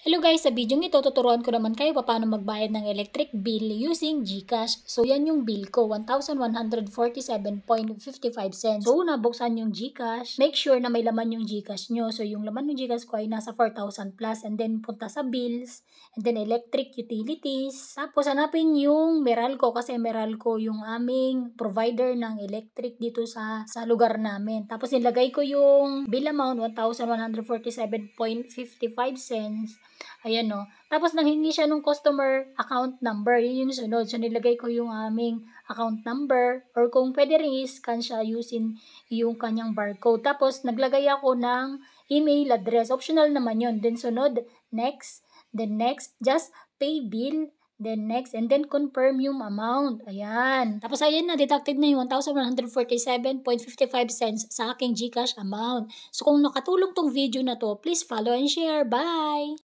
Hello guys, sa video nito tuturuan ko naman kayo paano magbayad ng electric bill using GCash. So yan yung bill ko, 1,147.55 cents. So una, buksan yung GCash. Make sure na may laman yung GCash nyo. So yung laman ng GCash ko ay nasa 4,000 plus, and then punta sa bills, and then electric utilities. Tapos hanapin yung Meralco kasi Meralco yung aming provider ng electric dito sa lugar namin. Tapos nilagay ko yung bill amount, 1,147.55 cents. Ayan o. Tapos nanghingi siya ng customer account number. Yun yung sunod. So nilagay ko yung aming account number, or kung pwede rin i-scan siya using yung kanyang barcode. Tapos naglagay ako ng email address. Optional naman yun. Then sunod, next. Then next, just pay bill. Then next, and then confirm yung amount. Ayan. Tapos ayan na, deducted na yung 1,147.55 cents sa aking GCash amount. So kung nakatulong tong video na to, please follow and share. Bye!